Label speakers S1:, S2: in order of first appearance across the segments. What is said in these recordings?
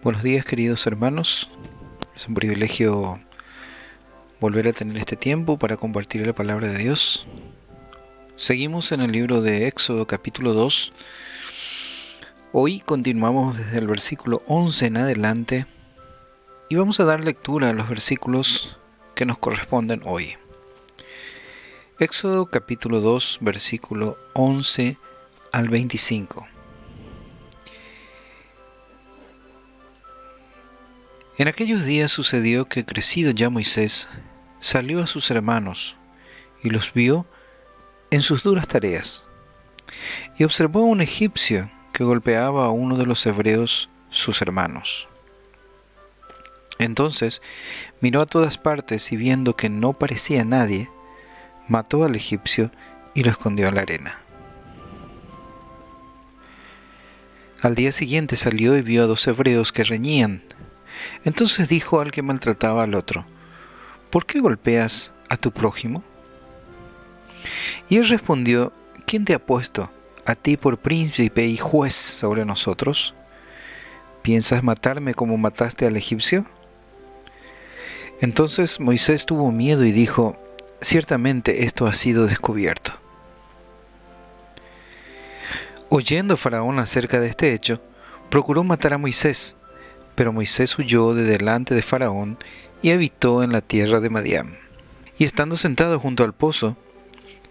S1: Buenos días, queridos hermanos. Es un privilegio volver a tener este tiempo para compartir la palabra de Dios. Seguimos en el libro de Éxodo capítulo 2. Hoy continuamos desde el versículo 11 en adelante y vamos a dar lectura a los versículos que nos corresponden hoy. Éxodo capítulo 2, versículo 11 al 25. En aquellos días sucedió que, crecido ya Moisés, salió a sus hermanos y los vio en sus duras tareas, y observó a un egipcio que golpeaba a uno de los hebreos, sus hermanos. Entonces miró a todas partes y, viendo que no parecía nadie, mató al egipcio y lo escondió en la arena. Al día siguiente salió y vio a dos hebreos que reñían. Entonces dijo al que maltrataba al otro: ¿Por qué golpeas a tu prójimo? Y él respondió: ¿Quién te ha puesto a ti por príncipe y juez sobre nosotros? ¿Piensas matarme como mataste al egipcio? Entonces Moisés tuvo miedo y dijo: Ciertamente esto ha sido descubierto. Oyendo Faraón acerca de este hecho, procuró matar a Moisés, pero Moisés huyó de delante de Faraón y habitó en la tierra de Madián. Y estando sentado junto al pozo,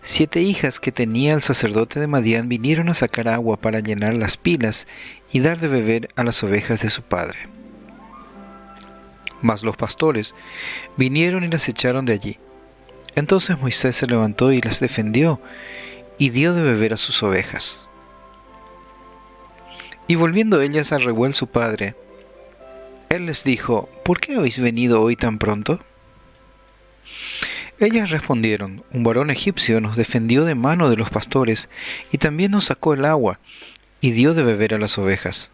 S1: 7 hijas que tenía el sacerdote de Madián vinieron a sacar agua para llenar las pilas y dar de beber a las ovejas de su padre. Mas los pastores vinieron y las echaron de allí. Entonces Moisés se levantó y las defendió y dio de beber a sus ovejas. Y volviendo ellas a Reuel su padre, él les dijo: ¿Por qué habéis venido hoy tan pronto? Ellas respondieron: Un varón egipcio nos defendió de mano de los pastores y también nos sacó el agua y dio de beber a las ovejas.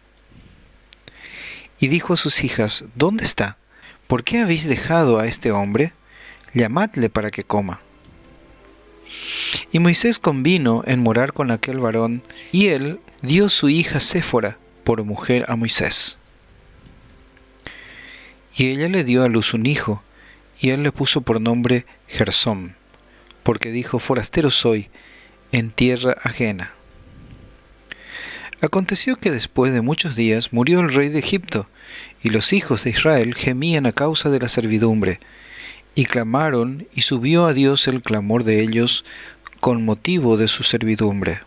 S1: Y dijo a sus hijas: ¿Dónde está? ¿Por qué habéis dejado a este hombre? Llamadle para que coma. Y Moisés convino en morar con aquel varón, y él dio su hija Séfora por mujer a Moisés. Y ella le dio a luz un hijo, y él le puso por nombre Gersón, porque dijo: forastero soy, en tierra ajena. Aconteció que después de muchos días murió el rey de Egipto, y los hijos de Israel gemían a causa de la servidumbre, y clamaron, y subió a Dios el clamor de ellos con motivo de su servidumbre.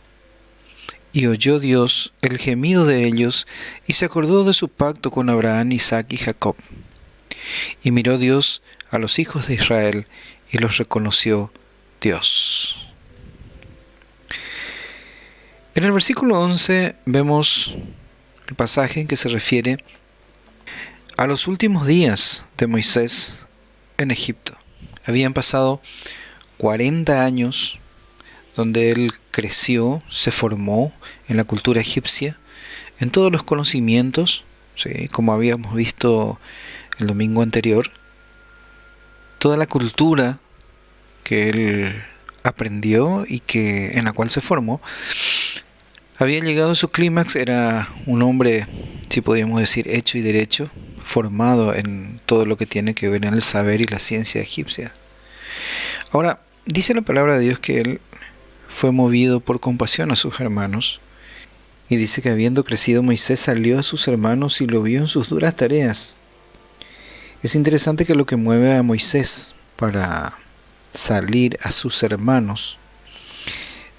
S1: Y oyó Dios el gemido de ellos, y se acordó de su pacto con Abraham, Isaac y Jacob. Y miró Dios a los hijos de Israel, y los reconoció Dios. En el versículo 11 vemos el pasaje en que se refiere a los últimos días de Moisés en Egipto. Habían pasado 40 años donde él creció, se formó en la cultura egipcia, en todos los conocimientos, ¿sí? Como habíamos visto el domingo anterior, toda la cultura que él aprendió y en la cual se formó, había llegado a su clímax. Era un hombre, si podíamos decir, hecho y derecho, formado en todo lo que tiene que ver en el saber y la ciencia egipcia. Ahora, dice la palabra de Dios que él fue movido por compasión a sus hermanos, y dice que habiendo crecido Moisés salió a sus hermanos y lo vio en sus duras tareas. Es interesante que lo que mueve a Moisés para salir a sus hermanos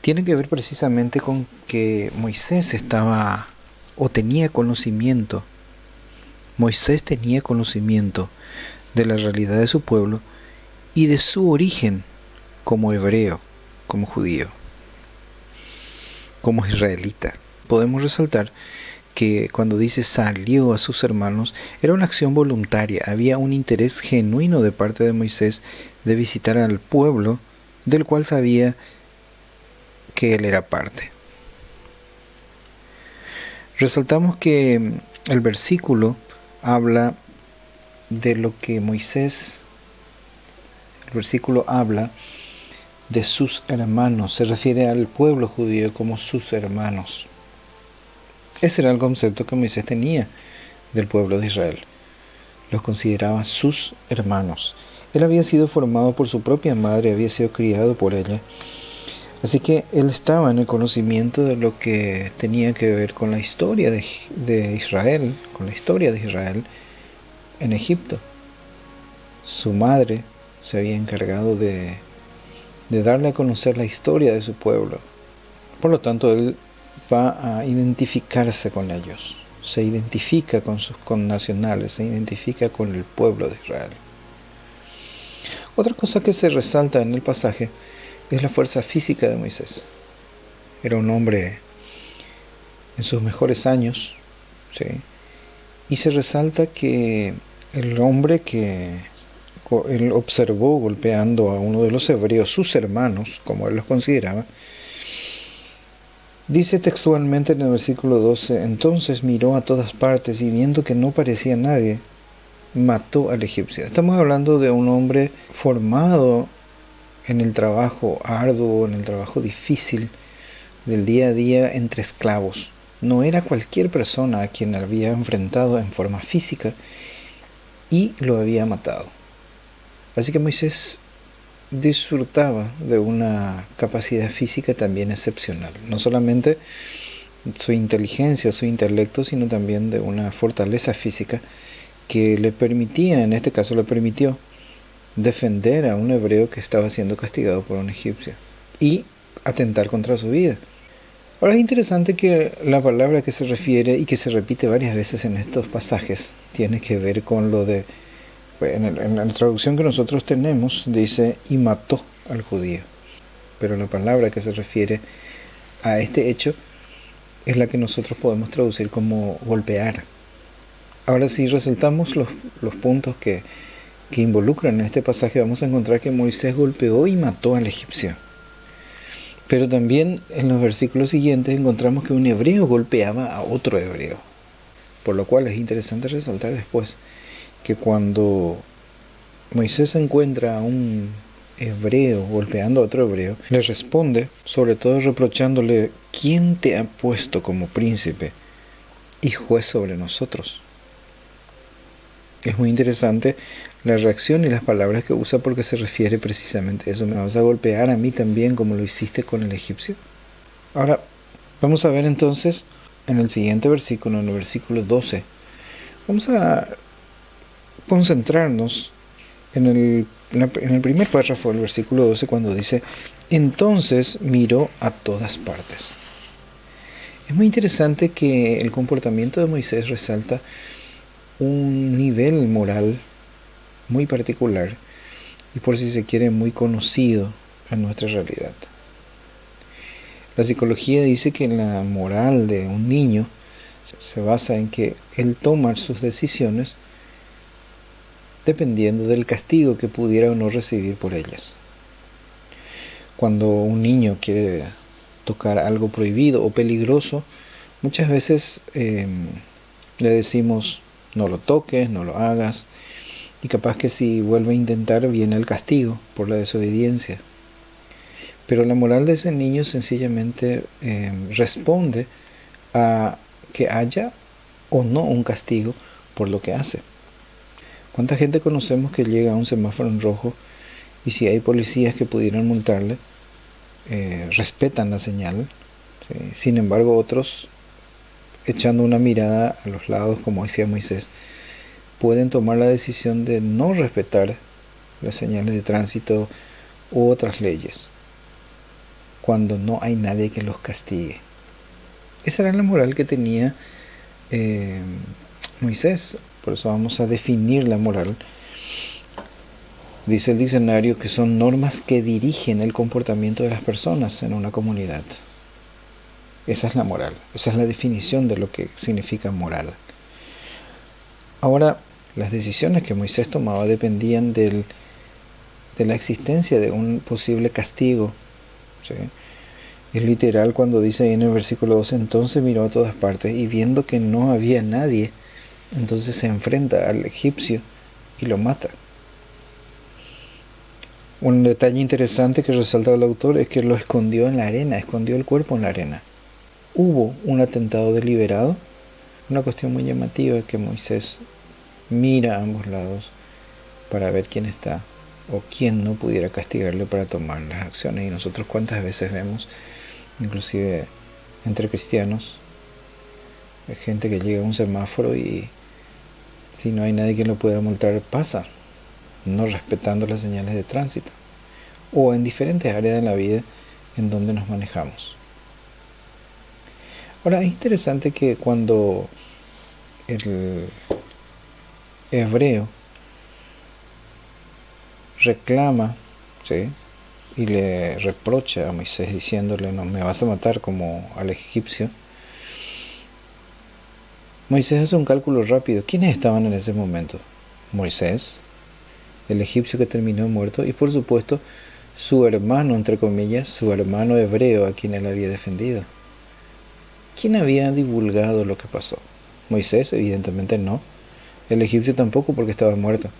S1: tiene que ver precisamente con que Moisés estaba o tenía conocimiento. Moisés tenía conocimiento de la realidad de su pueblo y de su origen como hebreo, como judío, como israelita. Podemos resaltar que cuando dice salió a sus hermanos, era una acción voluntaria. Había un interés genuino de parte de Moisés de visitar al pueblo del cual sabía que él era parte. Resaltamos que el versículo habla de lo que Moisés, el versículo habla de sus hermanos, se refiere al pueblo judío como sus hermanos. Ese era el concepto que Moisés tenía del pueblo de Israel. Los consideraba sus hermanos. Él había sido formado por su propia madre, había sido criado por ella. Así que él estaba en el conocimiento de lo que tenía que ver con la historia de Israel, con la historia de Israel en Egipto. Su madre se había encargado de darle a conocer la historia de su pueblo. Por lo tanto, él va a identificarse con ellos. Se identifica con sus connacionales, se identifica con el pueblo de Israel. Otra cosa que se resalta en el pasaje es la fuerza física de Moisés. Era un hombre en sus mejores años, ¿sí? Y se resalta que el hombre que él observó golpeando a uno de los hebreos, sus hermanos, como él los consideraba, dice textualmente en el versículo 12, entonces miró a todas partes y viendo que no parecía nadie, mató al egipcio. Estamos hablando de un hombre formado en el trabajo arduo, en el trabajo difícil del día a día entre esclavos. No era cualquier persona a quien había enfrentado en forma física y lo había matado. Así que Moisés disfrutaba de una capacidad física también excepcional. No solamente su inteligencia, su intelecto, sino también de una fortaleza física que le permitía, en este caso le permitió, defender a un hebreo que estaba siendo castigado por un egipcio y atentar contra su vida. Ahora es interesante que la palabra que se refiere y que se repite varias veces en estos pasajes tiene que ver con lo de, en la traducción que nosotros tenemos dice, y mató al judío. Pero la palabra que se refiere a este hecho es la que nosotros podemos traducir como golpear. Ahora, si resaltamos los puntos que involucran en este pasaje, vamos a encontrar que Moisés golpeó y mató al egipcio. Pero también en los versículos siguientes encontramos que un hebreo golpeaba a otro hebreo. Por lo cual es interesante resaltar después que cuando Moisés encuentra a un hebreo golpeando a otro hebreo, le responde, sobre todo reprochándole, ¿quién te ha puesto como príncipe y juez sobre nosotros? Es muy interesante la reacción y las palabras que usa porque se refiere precisamente a eso. ¿Me vas a golpear a mí también como lo hiciste con el egipcio? Ahora, vamos a ver entonces en el siguiente versículo, en el versículo 12. Vamos a concentrarnos en el primer párrafo del versículo 12 cuando dice, entonces miró a todas partes. Es muy interesante que el comportamiento de Moisés resalta un nivel moral muy particular y, por si se quiere, muy conocido en nuestra realidad. La psicología dice que la moral de un niño se basa en que él toma sus decisiones dependiendo del castigo que pudiera o no recibir por ellas. Cuando un niño quiere tocar algo prohibido o peligroso, muchas veces le decimos no lo toques, no lo hagas, y capaz que si vuelve a intentar viene el castigo por la desobediencia. Pero la moral de ese niño sencillamente responde a que haya o no un castigo por lo que hace. ¿Cuánta gente conocemos que llega a un semáforo en rojo y si hay policías que pudieran multarle, respetan la señal? ¿Sí? Sin embargo, otros, echando una mirada a los lados, como decía Moisés, pueden tomar la decisión de no respetar las señales de tránsito u otras leyes cuando no hay nadie que los castigue. Esa era la moral que tenía Moisés. Por eso vamos a definir la moral. Dice el diccionario que son normas que dirigen el comportamiento de las personas en una comunidad. Esa es la moral, esa es la definición de lo que significa moral. Ahora, las decisiones que Moisés tomaba dependían de la existencia de un posible castigo. ¿Sí? Es literal cuando dice ahí en el versículo 12, entonces miró a todas partes y viendo que no había nadie, entonces se enfrenta al egipcio y lo mata. Un detalle interesante que resalta el autor es que lo escondió en la arena, escondió el cuerpo en la arena. ¿Hubo un atentado deliberado? Una cuestión muy llamativa es que Moisés mira a ambos lados para ver quién está o quién no pudiera castigarle para tomar las acciones. Y nosotros cuántas veces vemos, inclusive entre cristianos, gente que llega a un semáforo y si no hay nadie que lo pueda multar, pasa, no respetando las señales de tránsito, o en diferentes áreas de la vida en donde nos manejamos. Ahora, es interesante que cuando el hebreo reclama, ¿sí?, y le reprocha a Moisés diciéndole, no me vas a matar como al egipcio, Moisés hace un cálculo rápido. ¿Quiénes estaban en ese momento? Moisés, el egipcio que terminó muerto, y por supuesto su hermano, entre comillas, su hermano hebreo a quien él había defendido. ¿Quién había divulgado lo que pasó? Moisés, evidentemente no. El egipcio tampoco, porque estaba muerto.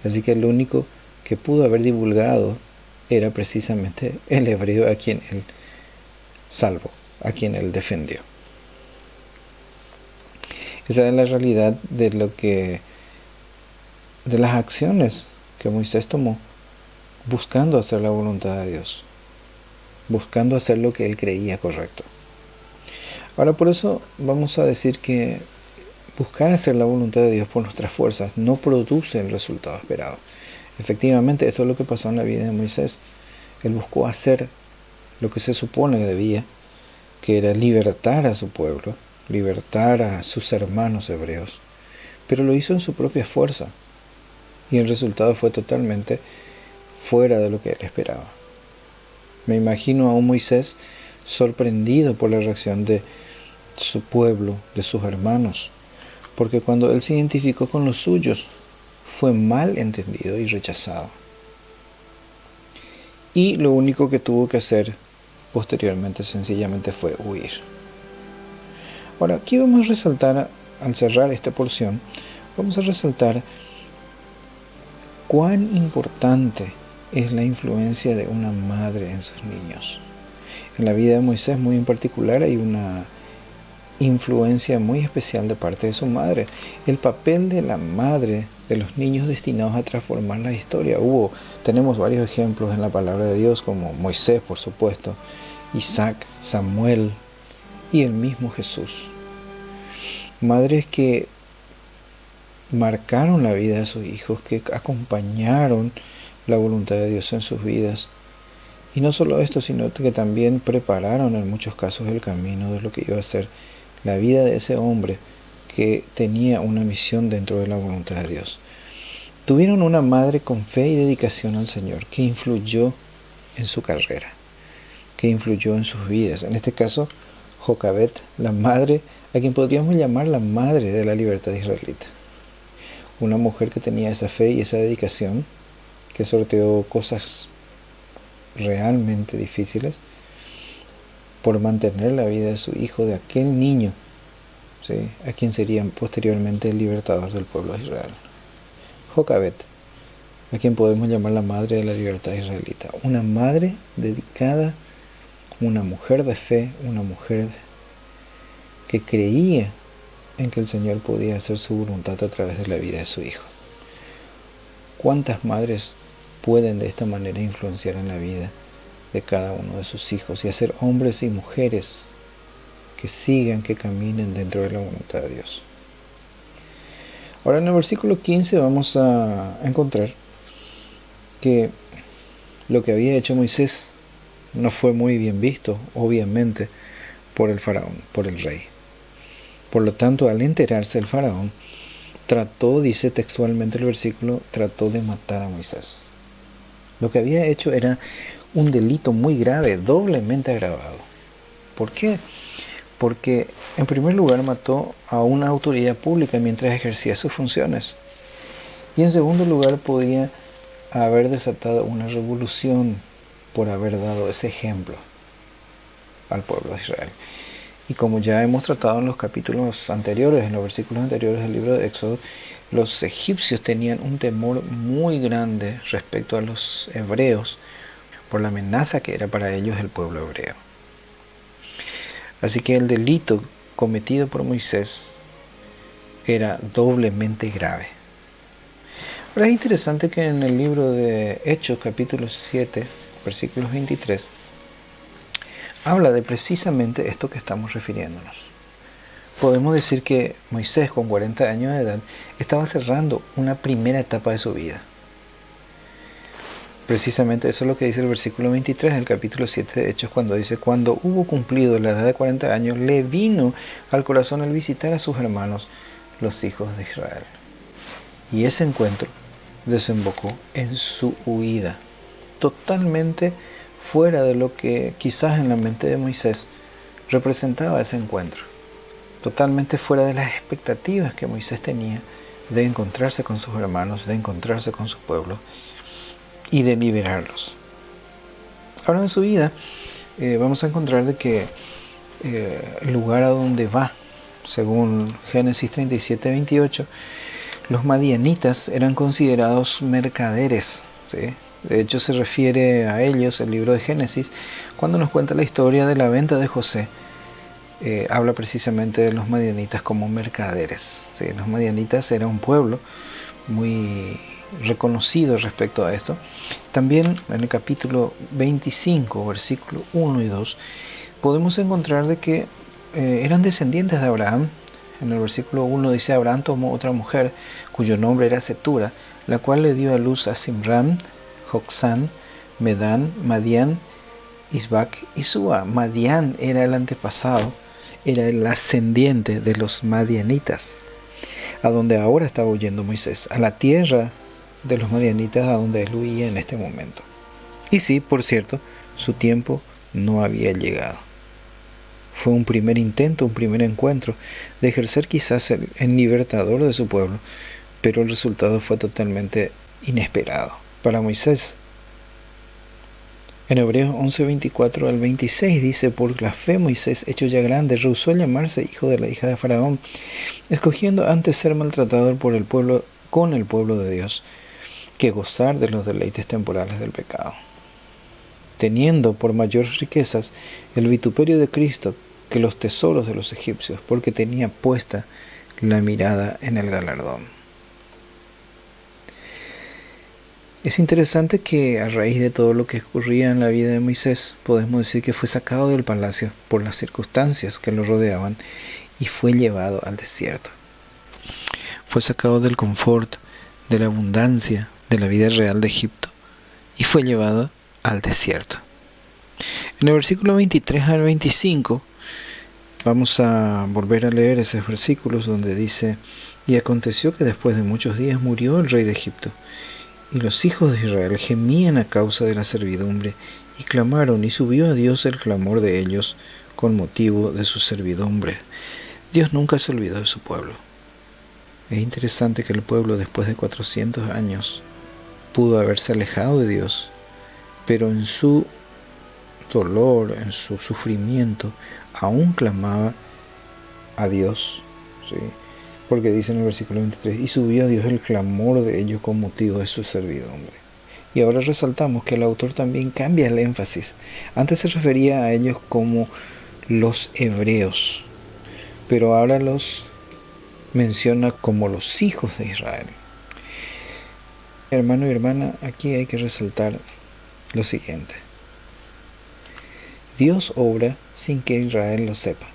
S1: Así que el único que pudo haber divulgado era precisamente el hebreo a quien él salvó, a quien él defendió. Esa era la realidad de las acciones que Moisés tomó, buscando hacer la voluntad de Dios, buscando hacer lo que él creía correcto. Ahora, por eso vamos a decir que buscar hacer la voluntad de Dios por nuestras fuerzas no produce el resultado esperado. Efectivamente, esto es lo que pasó en la vida de Moisés. Él buscó hacer lo que se supone que debía, que era libertar a su pueblo, libertar a sus hermanos hebreos, pero lo hizo en su propia fuerza, y el resultado fue totalmente fuera de lo que él esperaba. Me imagino a un Moisés sorprendido por la reacción de su pueblo, de sus hermanos, porque cuando él se identificó con los suyos, fue mal entendido y rechazado. Y lo único que tuvo que hacer posteriormente sencillamente fue huir. Ahora, aquí vamos a resaltar, al cerrar esta porción, vamos a resaltar cuán importante es la influencia de una madre en sus niños. En la vida de Moisés, muy en particular, hay una influencia muy especial de parte de su madre. El papel de la madre de los niños destinados a transformar la historia. Tenemos varios ejemplos en la palabra de Dios, como Moisés, por supuesto, Isaac, Samuel y el mismo Jesús. Madres que marcaron la vida de sus hijos, que acompañaron la voluntad de Dios en sus vidas. Y no solo esto, sino que también prepararon en muchos casos el camino de lo que iba a ser la vida de ese hombre que tenía una misión dentro de la voluntad de Dios. Tuvieron una madre con fe y dedicación al Señor que influyó en su carrera, que influyó en sus vidas. En este caso, Jocabet, la madre, a quien podríamos llamar la madre de la libertad israelita. Una mujer que tenía esa fe y esa dedicación, que sorteó cosas realmente difíciles por mantener la vida de su hijo, de aquel niño, ¿sí?, a quien sería posteriormente el libertador del pueblo de Israel. Jocabet, a quien podemos llamar la madre de la libertad israelita. Una madre dedicada, una mujer de fe, una mujer que creía en que el Señor podía hacer su voluntad a través de la vida de su hijo. ¿Cuántas madres pueden de esta manera influenciar en la vida de cada uno de sus hijos y hacer hombres y mujeres que sigan, que caminen dentro de la voluntad de Dios? Ahora, en el versículo 15 vamos a encontrar que lo que había hecho Moisés no fue muy bien visto, obviamente, por el faraón, por el rey. Por lo tanto, al enterarse el faraón, trató, dice textualmente el versículo, trató de matar a Moisés. Lo que había hecho era un delito muy grave, doblemente agravado. ¿Por qué? Porque en primer lugar mató a una autoridad pública mientras ejercía sus funciones. Y en segundo lugar podía haber desatado una revolución por haber dado ese ejemplo al pueblo de Israel. Y como ya hemos tratado en los capítulos anteriores, en los versículos anteriores del libro de Éxodo, los egipcios tenían un temor muy grande respecto a los hebreos por la amenaza que era para ellos el pueblo hebreo. Así que el delito cometido por Moisés era doblemente grave. Ahora es interesante que en el libro de Hechos, capítulo 7, versículos 23, habla de precisamente esto que estamos refiriéndonos. Podemos decir que Moisés, con 40 años de edad, estaba cerrando una primera etapa de su vida. Precisamente eso es lo que dice el versículo 23 del capítulo 7 de Hechos, cuando dice: cuando hubo cumplido la edad de 40 años, le vino al corazón el visitar a sus hermanos, los hijos de Israel. Y ese encuentro desembocó en su huida, totalmente fuera de lo que quizás en la mente de Moisés representaba ese encuentro, totalmente fuera de las expectativas que Moisés tenía de encontrarse con sus hermanos, de encontrarse con su pueblo y de liberarlos. Ahora en su vida vamos a encontrar de que el lugar a donde va, según Génesis 37, 28, los madianitas eran considerados mercaderes, ¿sí? De hecho, se refiere a ellos el libro de Génesis cuando nos cuenta la historia de la venta de José. Habla precisamente de los madianitas como mercaderes, ¿sí? Los madianitas era un pueblo muy reconocido respecto a esto. También en el capítulo 25, versículo 1 y 2, podemos encontrar de que eran descendientes de Abraham. En el versículo 1 dice: Abraham tomó otra mujer cuyo nombre era Setura, la cual le dio a luz a Simram, Joksán, Medán, Madián, Isbac y Sua. Madián era el antepasado, era el ascendiente de los madianitas, a donde ahora estaba huyendo Moisés, a la tierra de los madianitas, a donde él huía en este momento. Y sí, por cierto, su tiempo no había llegado. Fue un primer intento, un primer encuentro de ejercer quizás el libertador de su pueblo, pero el resultado fue totalmente inesperado para Moisés. En Hebreos 11, 24 al 26 dice: por la fe Moisés, hecho ya grande, rehusó llamarse hijo de la hija de Faraón, escogiendo antes ser maltratado por el pueblo, con el pueblo de Dios, que gozar de los deleites temporales del pecado, teniendo por mayores riquezas el vituperio de Cristo que los tesoros de los egipcios, porque tenía puesta la mirada en el galardón. Es interesante que a raíz de todo lo que ocurría en la vida de Moisés, podemos decir que fue sacado del palacio por las circunstancias que lo rodeaban y fue llevado al desierto. Fue sacado del confort, de la abundancia, de la vida real de Egipto y fue llevado al desierto. En el versículo 23 al 25 vamos a volver a leer esos versículos donde dice: y aconteció que después de muchos días murió el rey de Egipto, y los hijos de Israel gemían a causa de la servidumbre, y clamaron, y subió a Dios el clamor de ellos con motivo de su servidumbre. Dios nunca se olvidó de su pueblo. Es interesante que el pueblo, después de 400 años, pudo haberse alejado de Dios, pero en su dolor, en su sufrimiento, aún clamaba a Dios, ¿sí? Porque dice en el versículo 23: y subió a Dios el clamor de ellos con motivo de su servidumbre. Y ahora resaltamos que el autor también cambia el énfasis. Antes se refería a ellos como los hebreos, pero ahora los menciona como los hijos de Israel. Hermano y hermana, aquí hay que resaltar lo siguiente: Dios obra sin que Israel lo sepa.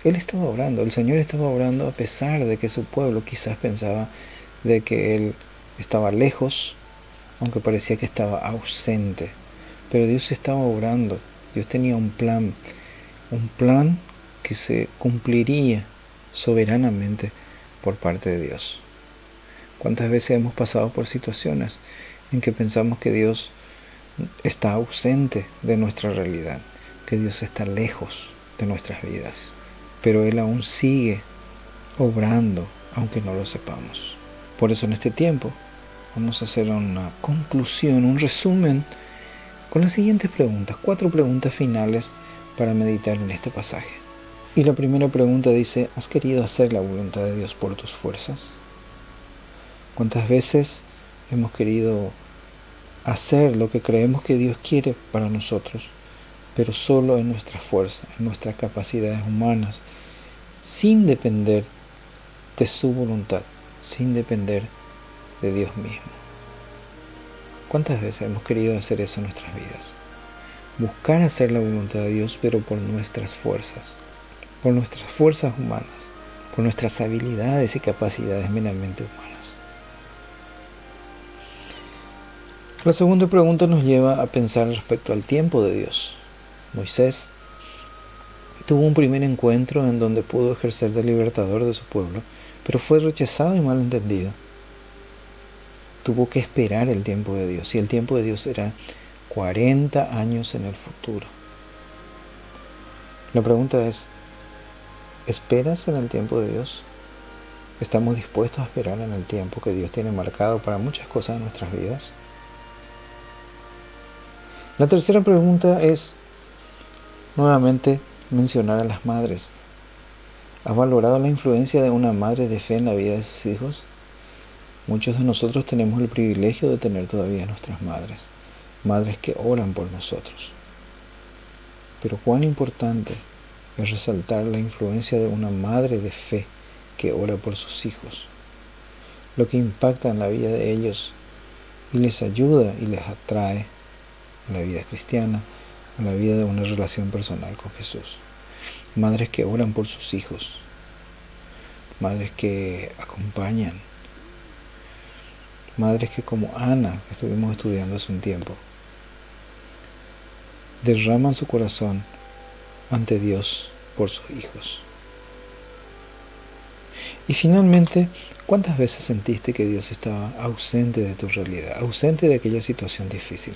S1: Él estaba obrando, el Señor estaba obrando a pesar de que su pueblo quizás pensaba de que Él estaba lejos, aunque parecía que estaba ausente. Pero Dios estaba obrando, Dios tenía un plan que se cumpliría soberanamente por parte de Dios. ¿Cuántas veces hemos pasado por situaciones en que pensamos que Dios está ausente de nuestra realidad, que Dios está lejos de nuestras vidas? Pero Él aún sigue obrando, aunque no lo sepamos. Por eso en este tiempo vamos a hacer una conclusión, un resumen, con las siguientes preguntas, 4 preguntas finales para meditar en este pasaje. Y la primera pregunta dice: ¿has querido hacer la voluntad de Dios por tus fuerzas? ¿Cuántas veces hemos querido hacer lo que creemos que Dios quiere para nosotros, pero solo en nuestra fuerza, en nuestras capacidades humanas, sin depender de su voluntad, sin depender de Dios mismo. ¿Cuántas veces hemos querido hacer eso en nuestras vidas? Buscar hacer la voluntad de Dios, pero por nuestras fuerzas humanas, por nuestras habilidades y capacidades meramente humanas. La segunda pregunta nos lleva a pensar respecto al tiempo de Dios. Moisés tuvo un primer encuentro en donde pudo ejercer de libertador de su pueblo, pero fue rechazado y mal entendido. Tuvo que esperar el tiempo de Dios, y el tiempo de Dios era 40 años en el futuro. La pregunta es, ¿esperas en el tiempo de Dios? ¿Estamos dispuestos a esperar en el tiempo que Dios tiene marcado para muchas cosas en nuestras vidas? La tercera pregunta es, nuevamente, mencionar a las madres. ¿Has valorado la influencia de una madre de fe en la vida de sus hijos? Muchos de nosotros tenemos el privilegio de tener todavía nuestras madres, madres que oran por nosotros. Pero cuán importante es resaltar la influencia de una madre de fe que ora por sus hijos, lo que impacta en la vida de ellos y les ayuda y les atrae a la vida cristiana, a la vida de una relación personal con Jesús. Madres que oran por sus hijos, madres que acompañan, madres que, como Ana, que estuvimos estudiando hace un tiempo, derraman su corazón ante Dios por sus hijos. Y finalmente, ¿cuántas veces sentiste que Dios estaba ausente de tu realidad, ausente de aquella situación difícil?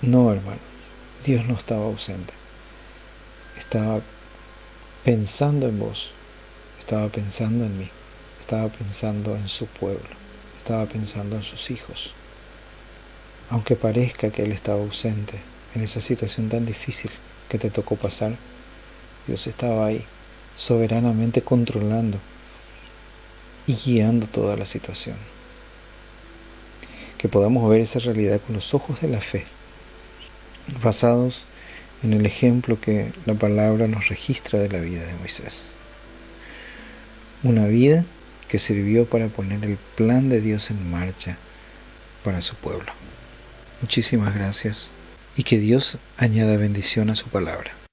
S1: No, hermano, Dios no estaba ausente. Estaba pensando en vos, estaba pensando en mí, estaba pensando en su pueblo, estaba pensando en sus hijos. Aunque parezca que Él estaba ausente en esa situación tan difícil que te tocó pasar, Dios estaba ahí, soberanamente controlando y guiando toda la situación. Que podamos ver esa realidad con los ojos de la fe, basados en el ejemplo que la palabra nos registra de la vida de Moisés. Una vida que sirvió para poner el plan de Dios en marcha para su pueblo. Muchísimas gracias y que Dios añada bendición a su palabra.